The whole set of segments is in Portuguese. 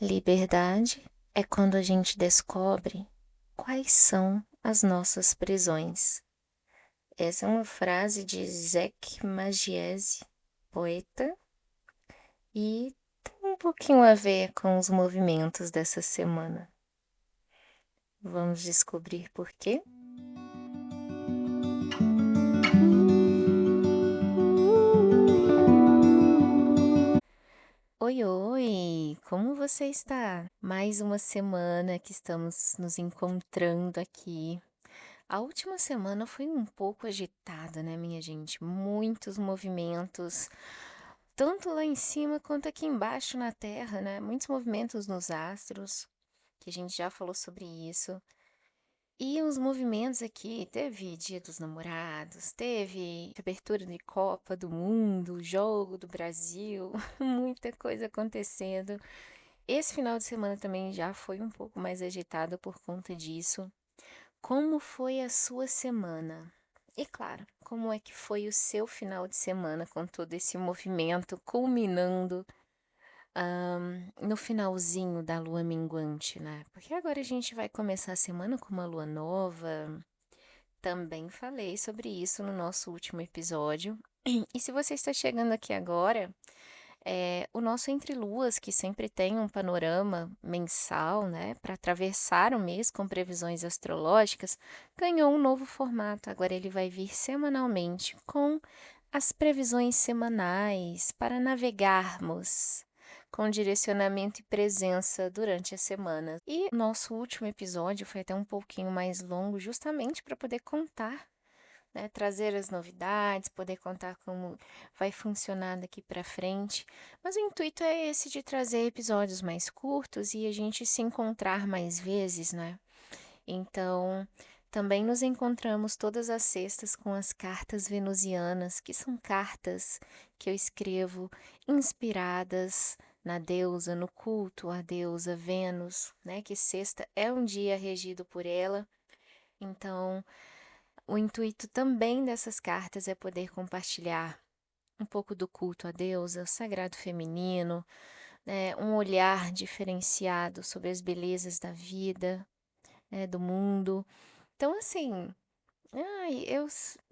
Liberdade é quando a gente descobre quais são as nossas prisões. Essa é uma frase de Zec Magiese, poeta, e tem um pouquinho a ver com os movimentos dessa semana. Vamos descobrir por quê? Oi, oi! Como você está? Mais uma semana que estamos nos encontrando aqui. A última semana foi um pouco agitada, né, minha gente? Muitos movimentos, tanto lá em cima quanto aqui embaixo na Terra, né? Muitos movimentos nos astros, que a gente já falou sobre isso. E os movimentos aqui, teve Dia dos Namorados, teve abertura de Copa do Mundo, Jogo do Brasil, muita coisa acontecendo. Esse final de semana também já foi um pouco mais agitado por conta disso. Como foi a sua semana? E claro, como é que foi o seu final de semana com todo esse movimento culminando no finalzinho da lua minguante, né? Porque agora a gente vai começar a semana com uma lua nova. Também falei sobre isso no nosso último episódio. E se você está chegando aqui agora, o nosso Entre Luas, que sempre tem um panorama mensal, né, para atravessar o mês com previsões astrológicas, ganhou um novo formato. Agora ele vai vir semanalmente com as previsões semanais para navegarmos com direcionamento e presença durante a semana. E nosso último episódio foi até um pouquinho mais longo, justamente para poder contar, né, trazer as novidades, poder contar como vai funcionar daqui para frente. Mas o intuito é esse de trazer episódios mais curtos e a gente se encontrar mais vezes, né? Então, também nos encontramos todas as sextas com as cartas venusianas, que são cartas que eu escrevo inspiradas na deusa, no culto à deusa Vênus, né? Que sexta é um dia regido por ela. Então, o intuito também dessas cartas é poder compartilhar um pouco do culto à deusa, o sagrado feminino, né, um olhar diferenciado sobre as belezas da vida, né, do mundo. Então, assim,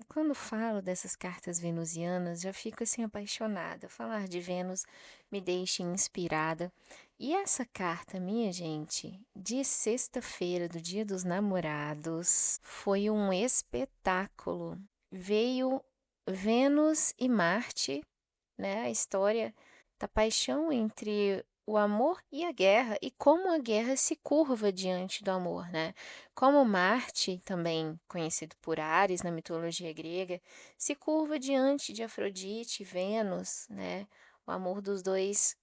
quando falo dessas cartas venusianas, já fico assim apaixonada. Falar de Vênus me deixa inspirada. E essa carta, minha gente, de sexta-feira, do Dia dos Namorados, foi um espetáculo. Veio Vênus e Marte, né? A história da paixão entre o amor e a guerra e como a guerra se curva diante do amor, né? Como Marte, também conhecido por Ares na mitologia grega, se curva diante de Afrodite e Vênus, né? O amor dos dois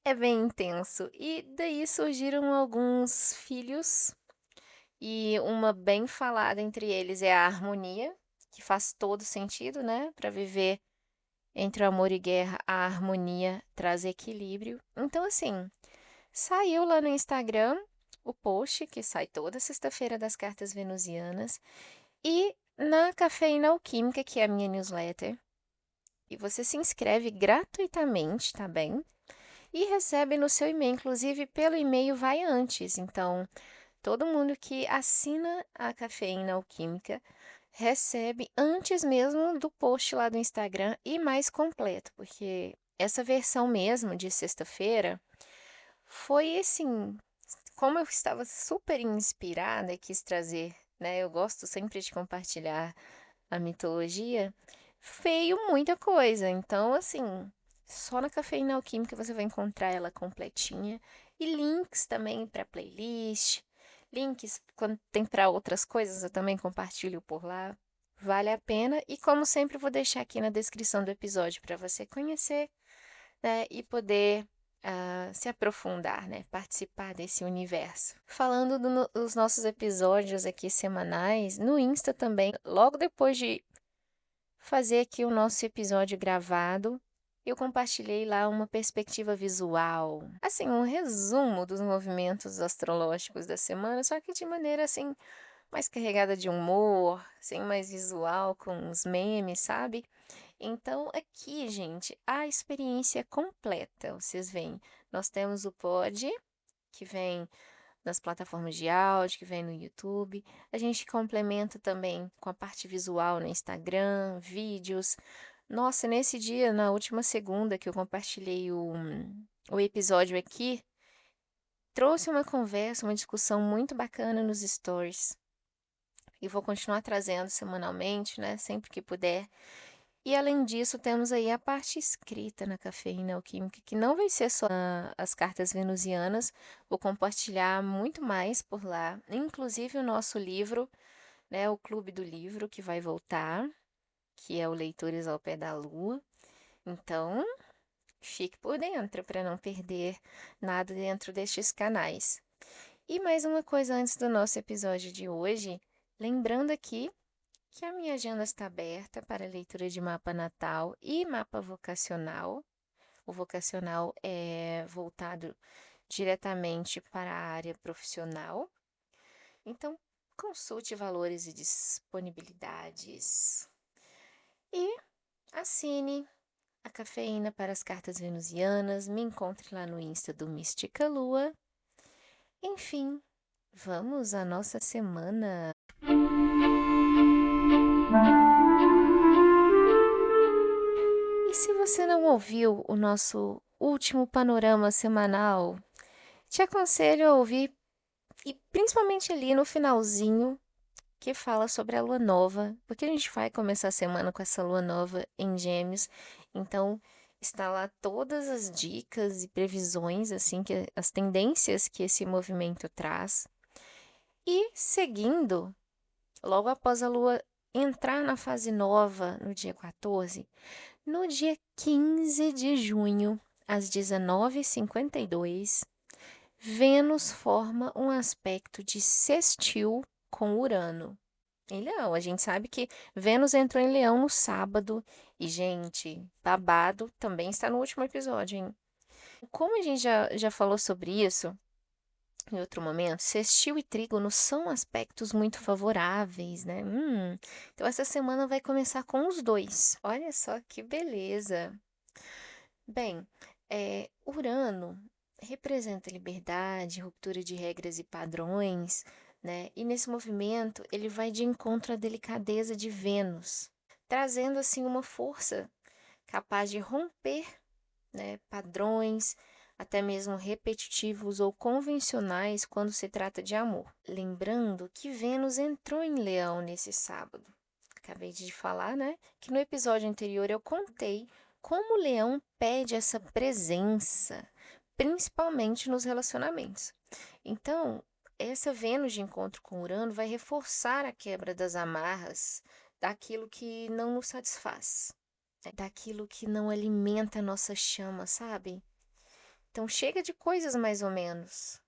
é bem intenso. E daí surgiram alguns filhos e uma bem falada entre eles é a harmonia, que faz todo sentido, né? Para viver entre o amor e guerra, a harmonia traz equilíbrio. Então, assim, saiu lá no Instagram o post que sai toda sexta-feira das cartas venusianas e na Cafeína Alquímica, que é a minha newsletter. E você se inscreve gratuitamente, tá bem? E recebe no seu e-mail, inclusive pelo e-mail vai antes. Então, todo mundo que assina a Cafeína Alquímica recebe antes mesmo do post lá do Instagram e mais completo, porque essa versão mesmo de sexta-feira foi assim, como eu estava super inspirada e quis trazer, né? Eu gosto sempre de compartilhar a mitologia, veio muita coisa. Então, assim, só na Cafeína Alquímica você vai encontrar ela completinha e links também para playlist, links quando tem para outras coisas eu também compartilho por lá. Vale a pena e como sempre eu vou deixar aqui na descrição do episódio para você conhecer, né, e poder se aprofundar, né, participar desse universo. Falando dos nossos episódios aqui semanais, no Insta também, logo depois de fazer aqui o nosso episódio gravado, eu compartilhei lá uma perspectiva visual, assim, um resumo dos movimentos astrológicos da semana, só que de maneira assim mais carregada de humor, assim, mais visual, com os memes, sabe? Então, aqui, gente, a experiência completa. Vocês veem, nós temos o pod, que vem nas plataformas de áudio, que vem no YouTube. A gente complementa também com a parte visual no Instagram, vídeos. Nossa, nesse dia, na última segunda que eu compartilhei o episódio aqui, trouxe uma conversa, uma discussão muito bacana nos stories. E vou continuar trazendo semanalmente, né? Sempre que puder. E além disso, temos aí a parte escrita na Cafeína Alquímica, que não vai ser só as cartas venusianas, vou compartilhar muito mais por lá, inclusive o nosso livro, né, o Clube do Livro, que vai voltar, que é o Leitores ao Pé da Lua. Então, fique por dentro para não perder nada dentro destes canais. E mais uma coisa antes do nosso episódio de hoje, lembrando aqui que a minha agenda está aberta para leitura de mapa natal e mapa vocacional. O vocacional é voltado diretamente para a área profissional. Então, consulte valores e disponibilidades. E assine a Cafeína para as cartas venusianas. Me encontre lá no Insta do Mística Lua. Enfim, vamos à nossa semana. E se você não ouviu o nosso último panorama semanal, te aconselho a ouvir, e principalmente ali no finalzinho, que fala sobre a lua nova, porque a gente vai começar a semana com essa lua nova em Gêmeos, então está lá todas as dicas e previsões, assim, que as tendências que esse movimento traz. E seguindo, logo após a lua entrar na fase nova no dia 14, no dia 15 de junho, às 19h52, Vênus forma um aspecto de sextil com Urano. Em Leão, a gente sabe que Vênus entrou em Leão no sábado. E, gente, babado também está no último episódio, hein? Como a gente já falou sobre isso em outro momento, sextil e trígono são aspectos muito favoráveis, né? Então, essa semana vai começar com os dois. Olha só que beleza! Bem, Urano representa liberdade, ruptura de regras e padrões, né? E nesse movimento ele vai de encontro à delicadeza de Vênus, trazendo assim uma força capaz de romper, né, padrões, até mesmo repetitivos ou convencionais quando se trata de amor. Lembrando que Vênus entrou em Leão nesse sábado. Acabei de falar, né, que no episódio anterior eu contei como o Leão pede essa presença, principalmente nos relacionamentos. Então, essa Vênus de encontro com Urano vai reforçar a quebra das amarras daquilo que não nos satisfaz, né, daquilo que não alimenta a nossa chama, sabe? Então, chega de coisas mais ou menos.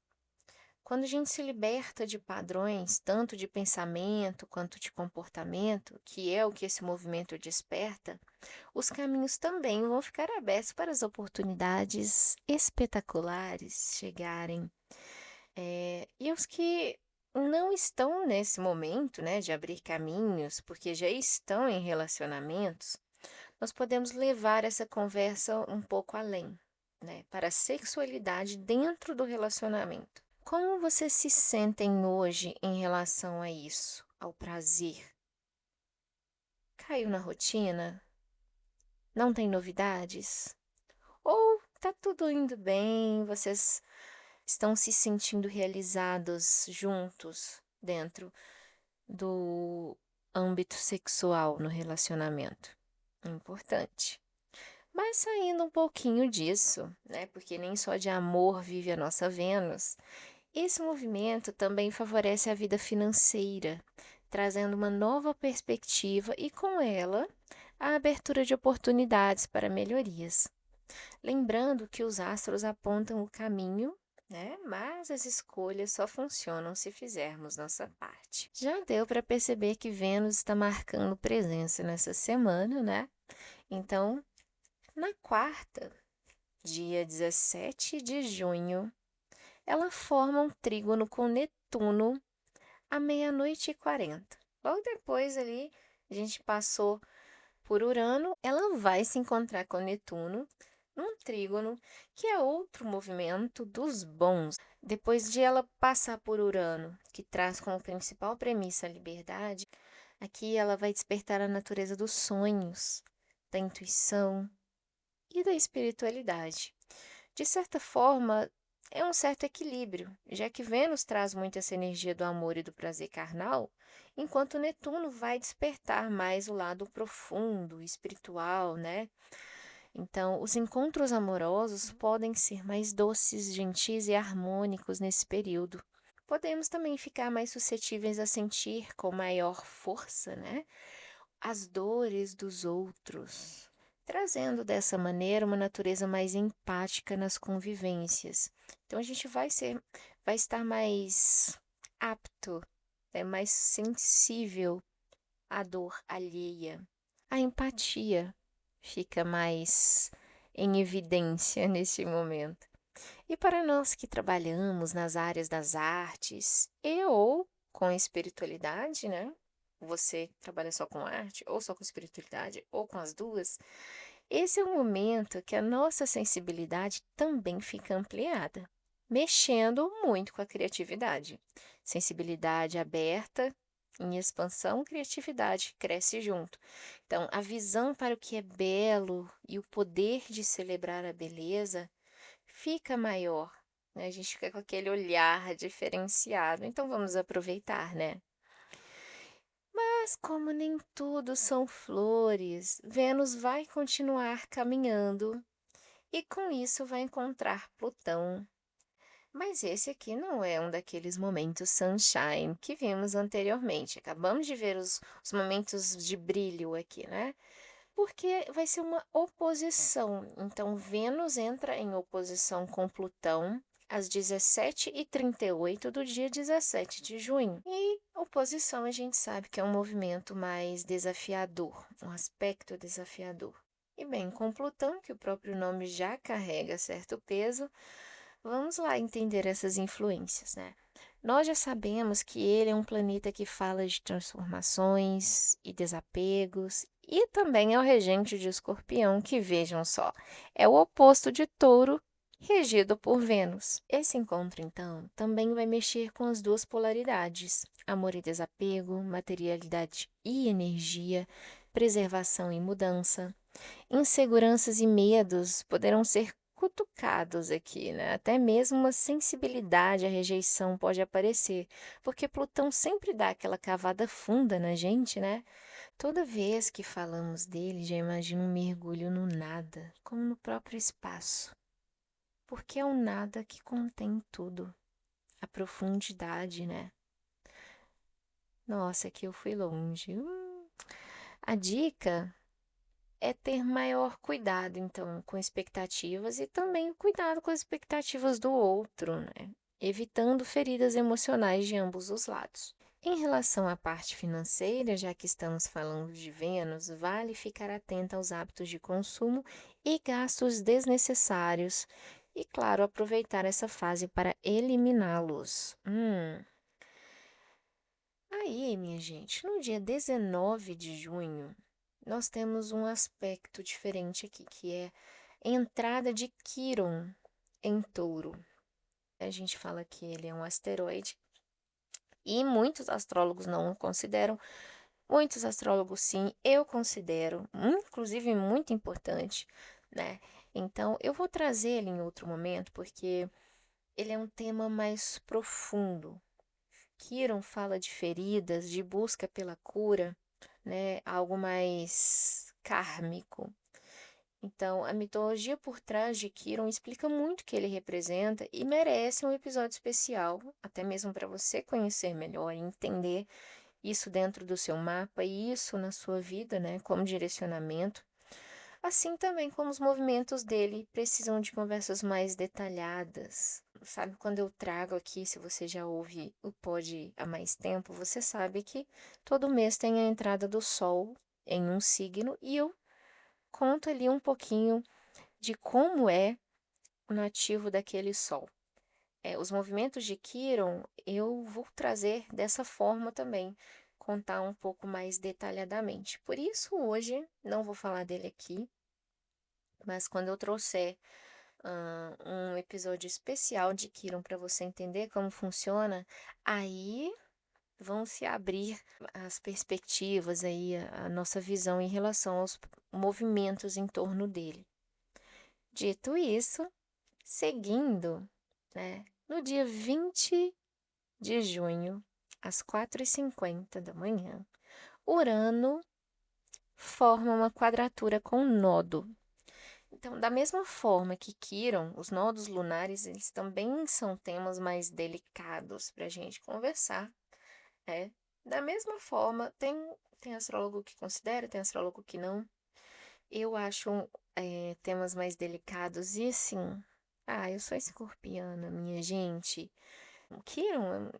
Quando a gente se liberta de padrões, tanto de pensamento quanto de comportamento, que é o que esse movimento desperta, os caminhos também vão ficar abertos para as oportunidades espetaculares chegarem. E os que não estão nesse momento, né, de abrir caminhos, porque já estão em relacionamentos, nós podemos levar essa conversa um pouco além, né, para a sexualidade dentro do relacionamento. Como vocês se sentem hoje em relação a isso, ao prazer? Caiu na rotina? Não tem novidades? Ou tá tudo indo bem, vocês estão se sentindo realizados juntos dentro do âmbito sexual no relacionamento? Importante. Mas saindo um pouquinho disso, né? Porque nem só de amor vive a nossa Vênus. Esse movimento também favorece a vida financeira, trazendo uma nova perspectiva e, com ela, a abertura de oportunidades para melhorias. Lembrando que os astros apontam o caminho, né? Mas as escolhas só funcionam se fizermos nossa parte. Já deu para perceber que Vênus está marcando presença nessa semana, né? Então, na quarta, dia 17 de junho, ela forma um trígono com Netuno à 00h40. Logo depois ali, a gente passou por Urano, ela vai se encontrar com Netuno num trígono, que é outro movimento dos bons. Depois de ela passar por Urano, que traz como principal premissa a liberdade, aqui ela vai despertar a natureza dos sonhos, da intuição e da espiritualidade. De certa forma, é um certo equilíbrio, já que Vênus traz muito essa energia do amor e do prazer carnal, enquanto Netuno vai despertar mais o lado profundo, espiritual, né? Então, os encontros amorosos podem ser mais doces, gentis e harmônicos nesse período. Podemos também ficar mais suscetíveis a sentir com maior força, né, as dores dos outros, trazendo dessa maneira uma natureza mais empática nas convivências. Então a gente vai estar mais apto, mais sensível à dor alheia. A empatia fica mais em evidência neste momento. E para nós que trabalhamos nas áreas das artes e ou com espiritualidade, né? Você trabalha só com arte, ou só com espiritualidade, ou com as duas, esse é o momento que a nossa sensibilidade também fica ampliada, mexendo muito com a criatividade. Sensibilidade aberta, em expansão, criatividade cresce junto. Então, a visão para o que é belo e o poder de celebrar a beleza fica maior, né? A gente fica com aquele olhar diferenciado. Então, vamos aproveitar, né? Mas como nem tudo são flores, Vênus vai continuar caminhando e com isso vai encontrar Plutão. Mas esse aqui não é um daqueles momentos sunshine que vimos anteriormente. Acabamos de ver os momentos de brilho aqui, né? Porque vai ser uma oposição. Então, Vênus entra em oposição com Plutão às 17h38 do dia 17 de junho. E oposição a gente sabe que é um movimento mais desafiador, um aspecto desafiador. E bem, com Plutão, que o próprio nome já carrega certo peso, vamos lá entender essas influências, né? Nós já sabemos que ele é um planeta que fala de transformações e desapegos, e também é o regente de Escorpião, que vejam só, é o oposto de Touro, regido por Vênus. Esse encontro, então, também vai mexer com as duas polaridades: amor e desapego, materialidade e energia, preservação e mudança. Inseguranças e medos poderão ser cutucados aqui, né? Até mesmo uma sensibilidade à rejeição pode aparecer, porque Plutão sempre dá aquela cavada funda na gente, né? Toda vez que falamos dele, já imagino um mergulho no nada, como no próprio espaço, porque é um nada que contém tudo, a profundidade, né? Nossa, aqui eu fui longe. A dica é ter maior cuidado, então, com expectativas e também o cuidado com as expectativas do outro, né? Evitando feridas emocionais de ambos os lados. Em relação à parte financeira, já que estamos falando de Vênus, vale ficar atenta aos hábitos de consumo e gastos desnecessários e, claro, aproveitar essa fase para eliminá-los. Aí, minha gente, no dia 19 de junho, nós temos um aspecto diferente aqui, que é a entrada de Quiron em Touro. A gente fala que ele é um asteroide e muitos astrólogos não o consideram, muitos astrólogos sim, eu considero, inclusive muito importante, né? Então, eu vou trazer ele em outro momento, porque ele é um tema mais profundo. Quiron fala de feridas, de busca pela cura, né? Algo mais kármico. Então, a mitologia por trás de Quiron explica muito o que ele representa e merece um episódio especial, até mesmo para você conhecer melhor e entender isso dentro do seu mapa e isso na sua vida, né, como direcionamento. Assim também como os movimentos dele precisam de conversas mais detalhadas. Sabe, quando eu trago aqui, se você já ouve o pod há mais tempo, você sabe que todo mês tem a entrada do Sol em um signo e eu conto ali um pouquinho de como é o nativo daquele Sol. Os movimentos de Quiron eu vou trazer dessa forma também, contar um pouco mais detalhadamente. Por isso, hoje, não vou falar dele aqui, mas quando eu trouxer um episódio especial de Quiron para você entender como funciona, aí vão se abrir as perspectivas aí, a nossa visão em relação aos movimentos em torno dele. Dito isso, seguindo, né, no dia 20 de junho, às 4h50 da manhã, Urano forma uma quadratura com Nodo. Então, da mesma forma que Quiron, os nodos lunares, eles também são temas mais delicados para a gente conversar, né? Da mesma forma, tem astrólogo que considera, tem astrólogo que não. Eu acho temas mais delicados e assim, eu sou escorpiana, minha gente. Quiron,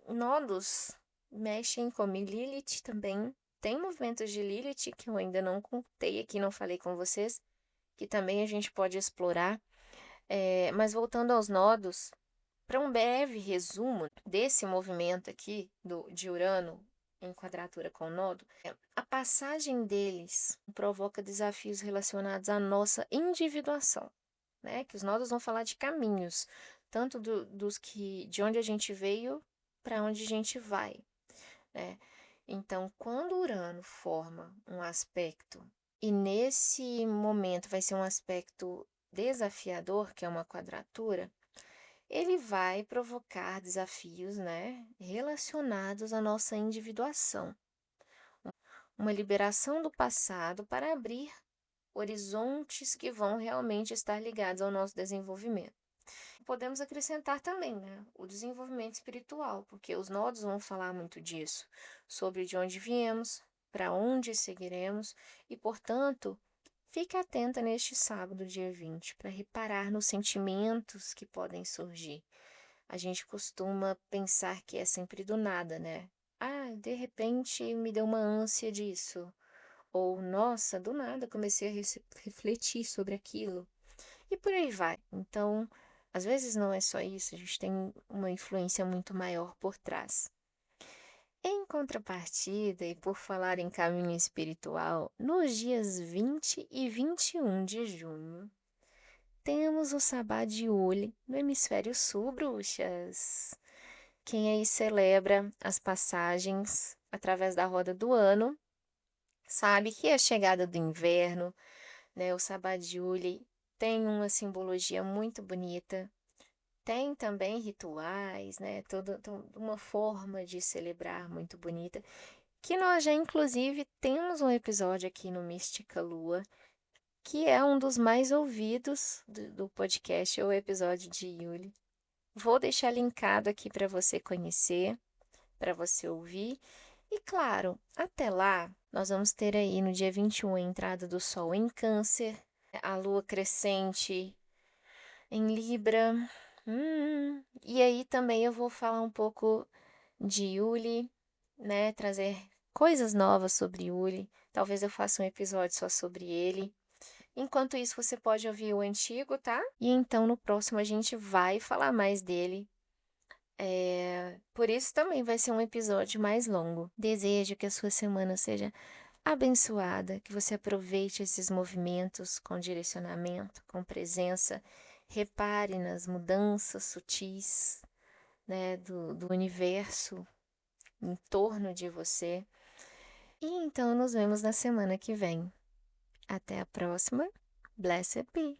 nodos mexem comigo. Lilith também. Tem movimentos de Lilith que eu ainda não contei aqui, não falei com vocês, que também a gente pode explorar. Mas voltando aos nodos, para um breve resumo desse movimento aqui de Urano em quadratura com o nodo, a passagem deles provoca desafios relacionados à nossa individuação, né? Que os nodos vão falar de caminhos, tanto de onde a gente veio para onde a gente vai, né? Então, quando Urano forma um aspecto, e nesse momento vai ser um aspecto desafiador, que é uma quadratura, ele vai provocar desafios, né, relacionados à nossa individuação, uma liberação do passado para abrir horizontes que vão realmente estar ligados ao nosso desenvolvimento. Podemos acrescentar também, né, o desenvolvimento espiritual, porque os nodos vão falar muito disso, sobre de onde viemos, para onde seguiremos e, portanto, fique atenta neste sábado, dia 20, para reparar nos sentimentos que podem surgir. A gente costuma pensar que é sempre do nada, né? De repente me deu uma ânsia disso. Ou, nossa, do nada comecei a refletir sobre aquilo. E por aí vai. Então, às vezes não é só isso, a gente tem uma influência muito maior por trás. Em contrapartida, e por falar em caminho espiritual, nos dias 20 e 21 de junho, temos o Sabá de Uli no hemisfério sul, bruxas. Quem aí celebra as passagens através da roda do ano, sabe que é a chegada do inverno, né? O Sabá de Uli tem uma simbologia muito bonita. Tem também rituais, né? Toda uma forma de celebrar muito bonita, que nós já inclusive temos um episódio aqui no Mística Lua, que é um dos mais ouvidos do podcast, o episódio de Yuli. Vou deixar linkado aqui para você conhecer, para você ouvir. E claro, até lá, nós vamos ter aí no dia 21 a entrada do Sol em Câncer, a Lua crescente em Libra. E aí também eu vou falar um pouco de Yuli, né? Trazer coisas novas sobre Yuli. Talvez eu faça um episódio só sobre ele. Enquanto isso, você pode ouvir o antigo, tá? E então no próximo a gente vai falar mais dele. Por isso também vai ser um episódio mais longo. Desejo que a sua semana seja abençoada, que você aproveite esses movimentos com direcionamento, com presença. Repare nas mudanças sutis, né, do universo em torno de você. E então nos vemos na semana que vem. Até a próxima. Blessed be.